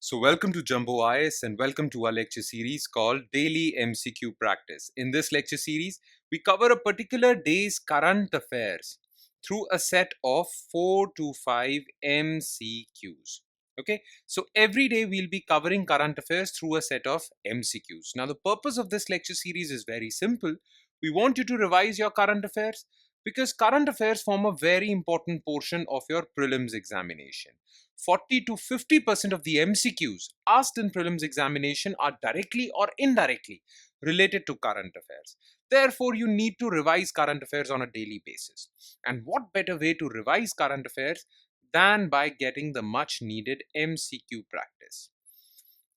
So welcome to Jumbo IS and welcome to our lecture series called Daily MCQ Practice. In this lecture series, we cover a particular day's current affairs through a set of 4 to 5 MCQs. Okay, so every day we'll be covering current affairs through a set of MCQs. Now, the purpose of this lecture series is very simple. We want you to revise your current affairs because current affairs form a very important portion of your prelims examination. 40 to 50% of the MCQs asked in prelims examination are directly or indirectly related to current affairs. Therefore, you need to revise current affairs on a daily basis. And what better way to revise current affairs than by getting the much needed MCQ practice?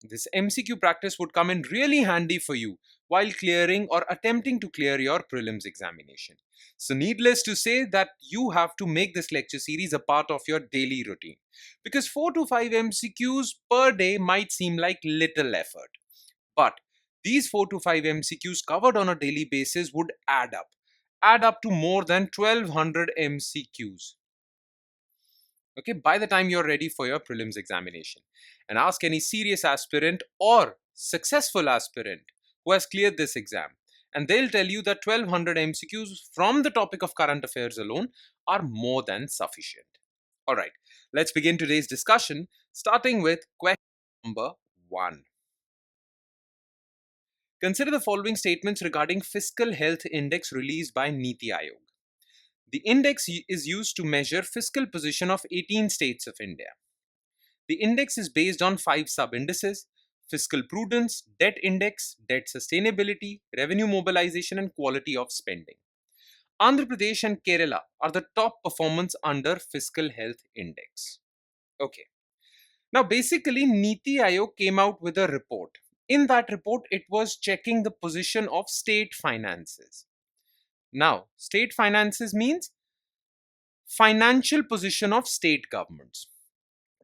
This MCQ practice would come in really handy for you while clearing or attempting to clear your prelims examination. So needless to say that you have to make this lecture series a part of your daily routine because 4 to 5 MCQs per day might seem like little effort. But these 4 to 5 MCQs covered on a daily basis would add up to more than 1200 MCQs. Okay, by the time you're ready for your prelims examination. And ask any serious aspirant or successful aspirant who has cleared this exam, and they'll tell you that 1200 MCQs from the topic of current affairs alone are more than sufficient. All right, let's begin today's discussion, starting with question number 1. Consider the following statements regarding Fiscal Health Index released by Niti Aayog. The index is used to measure fiscal position of 18 states of India. The index is based on 5 sub-indices: fiscal prudence, debt index, debt sustainability, revenue mobilization, and quality of spending. Andhra Pradesh and Kerala are the top performance under Fiscal Health Index. Okay. Now, basically, Niti Aayog came out with a report. In that report, it was checking the position of state finances. Now, state finances means financial position of state governments.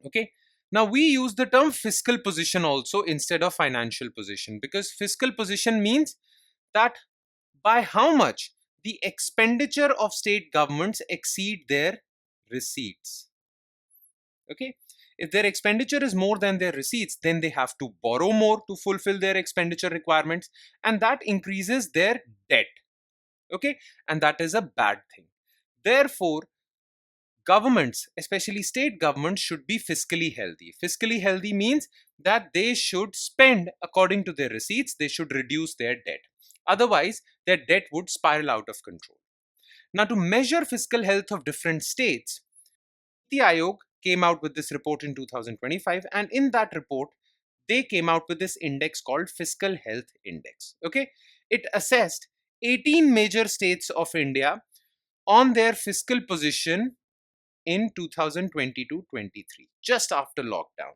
Okay. Now we use the term fiscal position also instead of financial position because fiscal position means that by how much the expenditure of state governments exceed their receipts. Okay. If their expenditure is more than their receipts, then they have to borrow more to fulfill their expenditure requirements, and that increases their debt. Okay. And that is a bad thing. Therefore, governments, especially state governments, should be fiscally healthy. Fiscally healthy means that they should spend according to their receipts, they should reduce their debt. Otherwise, their debt would spiral out of control. Now, to measure fiscal health of different states, the Ayog came out with this report in 2025, and in that report, they came out with this index called Fiscal Health Index. Okay, it assessed 18 major states of India on their fiscal position in 2022-23, just after lockdown.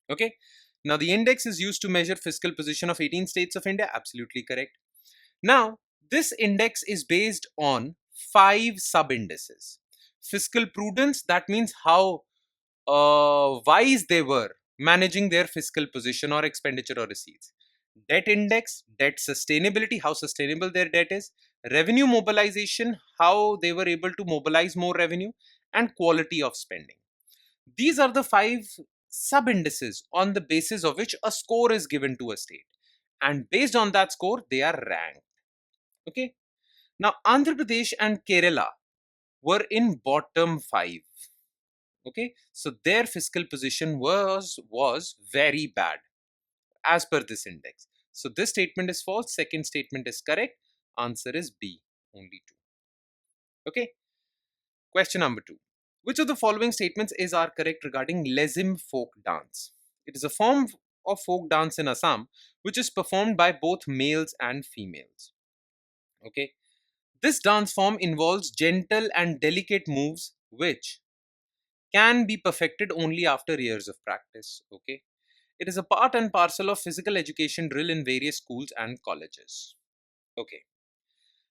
Okay, now the index is used to measure fiscal position of 18 states of India. Absolutely correct. Now, this index is based on 5 sub-indices. Fiscal prudence, that means how wise they were managing their fiscal position or expenditure or receipts. Debt index, debt sustainability, how sustainable their debt is. Revenue mobilization, how they were able to mobilize more revenue. And quality of spending. These are the 5 sub-indices on the basis of which a score is given to a state. And based on that score, they are ranked. Okay. Now, Andhra Pradesh and Kerala were in bottom 5. Okay. So their fiscal position was very bad as per this index. So this statement is false. Second statement is correct. Answer is B, only 2. Okay. Question number 2. Which of the following statements are correct regarding Lezim folk dance? It is a form of folk dance in Assam which is performed by both males and females. Okay. This dance form involves gentle and delicate moves which can be perfected only after years of practice. Okay. It is a part and parcel of physical education drill in various schools and colleges. Okay.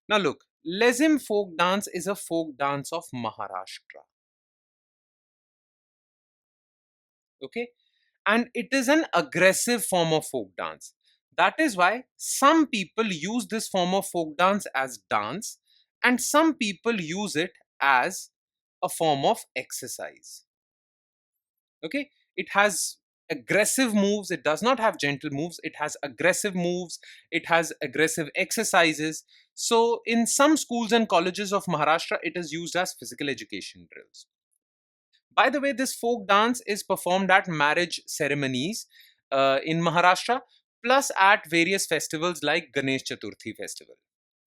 Now look, Lezim folk dance is a folk dance of Maharashtra. Okay, and it is an aggressive form of folk dance. That is why some people use this form of folk dance as dance and some people use it as a form of exercise. Okay, it has aggressive moves. It does not have gentle moves. It has aggressive moves. It has aggressive exercises. So in some schools and colleges of Maharashtra, it is used as physical education drills. By the way, this folk dance is performed at marriage ceremonies in Maharashtra, plus at various festivals like Ganesh Chaturthi festival.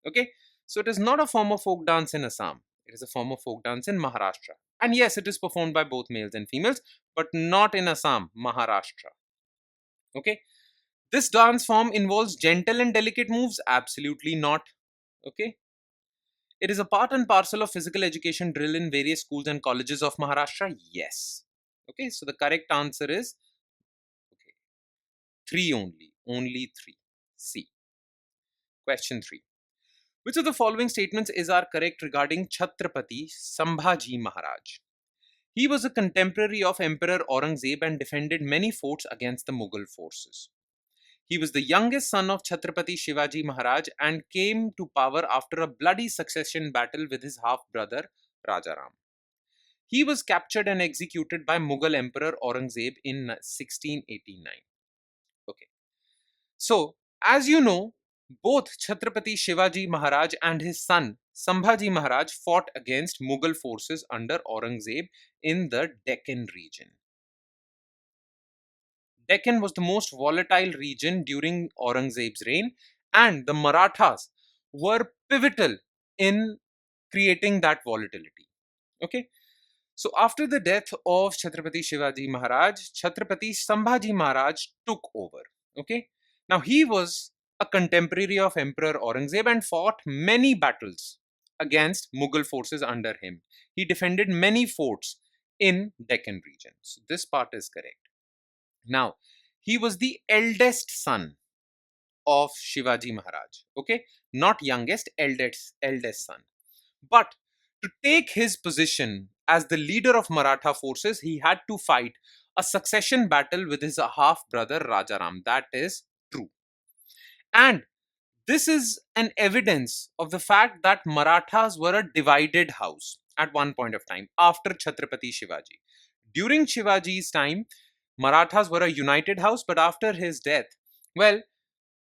Okay, so it is not a form of folk dance in Assam. It is a form of folk dance in Maharashtra. And yes, it is performed by both males and females, but not in Assam, Maharashtra. Okay, this dance form involves gentle and delicate moves. Absolutely not. Okay, it is a part and parcel of physical education drill in various schools and colleges of Maharashtra. Yes. Okay, so the correct answer is okay, three only. Only three. C. Question 3. Which of the following statements is are correct regarding Chhatrapati Sambhaji Maharaj? He was a contemporary of Emperor Aurangzeb and defended many forts against the Mughal forces. He was the youngest son of Chhatrapati Shivaji Maharaj and came to power after a bloody succession battle with his half-brother Rajaram. He was captured and executed by Mughal Emperor Aurangzeb in 1689. Okay. So, as you know, both Chhatrapati Shivaji Maharaj and his son Sambhaji Maharaj fought against Mughal forces under Aurangzeb in the Deccan region. Deccan was the most volatile region during Aurangzeb's reign, and the Marathas were pivotal in creating that volatility. Okay, so after the death of Chhatrapati Shivaji Maharaj, Chhatrapati Sambhaji Maharaj took over. Okay, now he was a contemporary of Emperor Aurangzeb and fought many battles against Mughal forces under him. He defended many forts in Deccan region. So this part is correct. Now, he was the eldest son of Shivaji Maharaj. Okay, not youngest, eldest son. But to take his position as the leader of Maratha forces, he had to fight a succession battle with his half brother Rajaram. That is true. And this is an evidence of the fact that Marathas were a divided house at one point of time after Chhatrapati Shivaji. During Shivaji's time, Marathas were a united house, but after his death, well,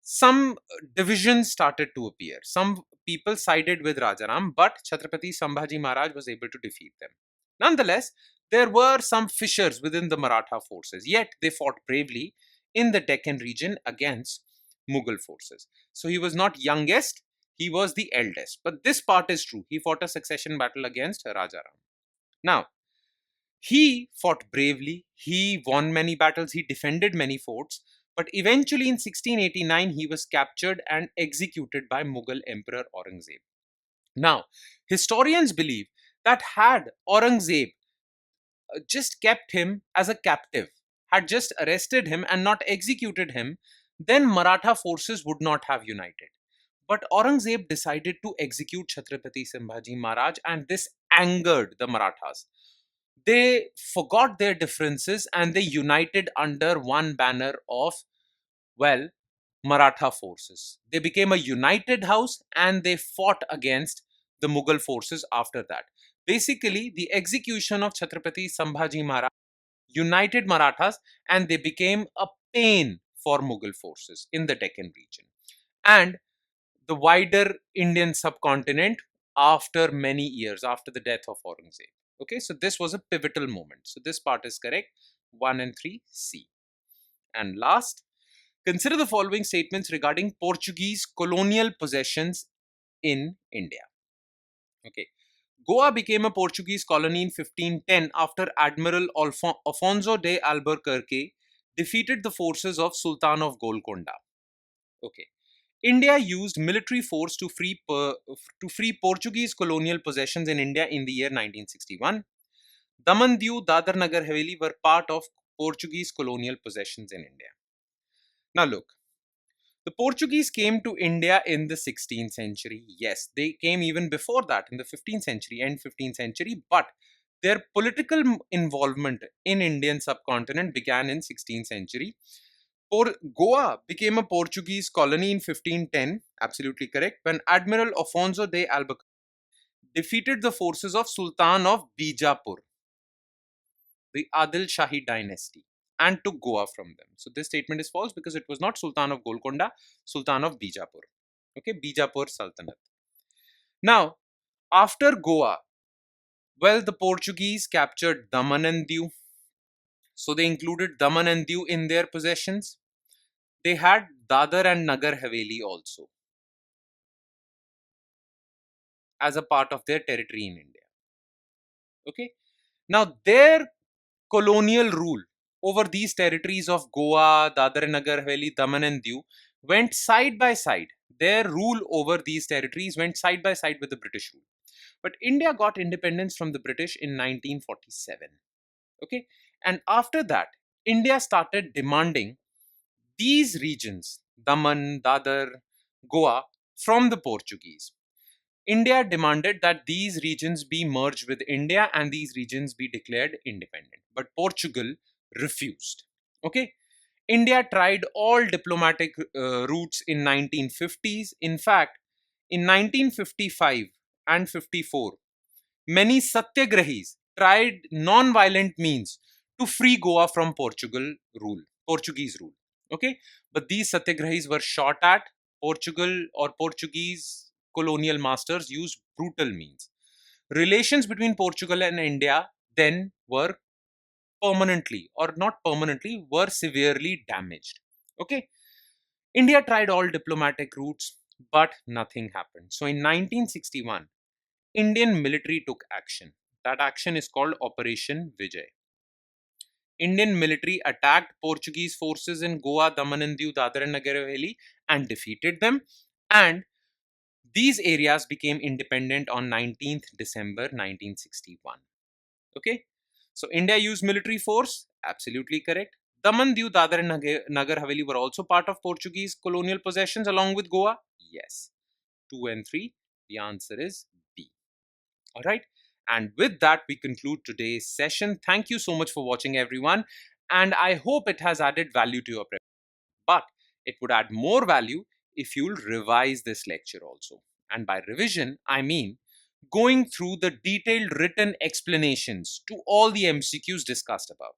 some divisions started to appear. Some people sided with Rajaram, but Chhatrapati Sambhaji Maharaj was able to defeat them. Nonetheless, there were some fissures within the Maratha forces, yet they fought bravely in the Deccan region against Mughal forces. So he was not youngest, he was the eldest. But this part is true. He fought a succession battle against Rajaram. Now, he fought bravely, he won many battles, he defended many forts, but eventually in 1689 he was captured and executed by Mughal Emperor Aurangzeb. Now, historians believe that had Aurangzeb just kept him as a captive, had just arrested him and not executed him, then Maratha forces would not have united. But Aurangzeb decided to execute Chhatrapati Sambhaji Maharaj, and this angered the Marathas. They forgot their differences and they united under one banner of, well, Maratha forces. They became a united house and they fought against the Mughal forces after that. Basically, the execution of Chhatrapati Sambhaji Maharaj united Marathas and they became a pain for Mughal forces in the Deccan region and the wider Indian subcontinent after many years, after the death of Aurangzeb. Okay, so this was a pivotal moment. So this part is correct. 1 and 3, C. And last, consider the following statements regarding Portuguese colonial possessions in India. Okay. Goa became a Portuguese colony in 1510 after Admiral Afonso de Albuquerque defeated the forces of Sultan of Golconda. Okay. India used military force to free Portuguese colonial possessions in India in the year 1961. Daman, Diu, Dadar Nagar Haveli were part of Portuguese colonial possessions in India. Now look, the Portuguese came to India in the 16th century. Yes, they came even before that in the 15th century, end 15th century, but their political involvement in Indian subcontinent began in 16th century. Goa became a Portuguese colony in 1510, absolutely correct, when Admiral Afonso de Albuquerque defeated the forces of Sultan of Bijapur, the Adil Shahi dynasty. and took Goa from them. So this statement is false because it was not Sultan of Golconda, Sultan of Bijapur. Okay, Bijapur Sultanate. Now, after Goa, well, the Portuguese captured Daman and Diu. So they included Daman and Diu in their possessions. They had Dadar and Nagar Haveli also as a part of their territory in India. Okay. Now, their colonial rule over these territories of Goa, Dadar and Nagar Haveli, Daman and Diu went side by side. Their rule over these territories went side by side with the British rule. But India got independence from the British in 1947. Okay. And after that, India started demanding these regions, Daman, Dadar, Goa, from the Portuguese. India demanded that these regions be merged with India and these regions be declared independent. But Portugal refused. Okay. India tried all diplomatic routes in 1950s. In fact, in 1955 and 54, many satyagrahis tried non-violent means to free Goa from Portuguese rule. Okay, but these satyagrahis were shot at. Portuguese colonial masters used brutal means. Relations between Portugal and India then were permanently, or not permanently, were severely damaged. Okay, India tried all diplomatic routes, but nothing happened. So in 1961, Indian military took action. That action is called Operation Vijay. Indian military attacked Portuguese forces in Goa, Daman and Diu, Dadar and Nagar Haveli and defeated them. And these areas became independent on 19th December 1961. Okay. So India used military force. Absolutely correct. Daman, Diu, Dadar and Nagar Haveli were also part of Portuguese colonial possessions along with Goa. Yes. 2 and 3. The answer is B. All right. And with that, we conclude today's session. Thank you so much for watching, everyone. And I hope it has added value to your preparation. But it would add more value if you'll revise this lecture also. And by revision, I mean going through the detailed written explanations to all the MCQs discussed above.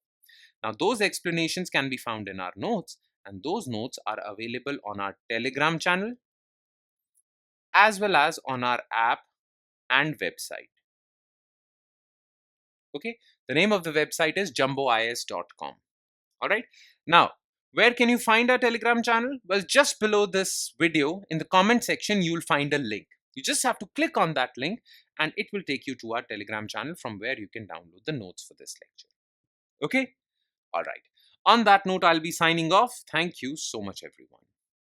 Now, those explanations can be found in our notes, and those notes are available on our Telegram channel as well as on our app and website. Okay, the name of the website is jumbois.com. All right, now where can you find our Telegram channel? Well, just below this video in the comment section, you will find a link. You just have to click on that link and it will take you to our Telegram channel from where you can download the notes for this lecture. Okay, all right. On that note, I'll be signing off. Thank you so much, everyone.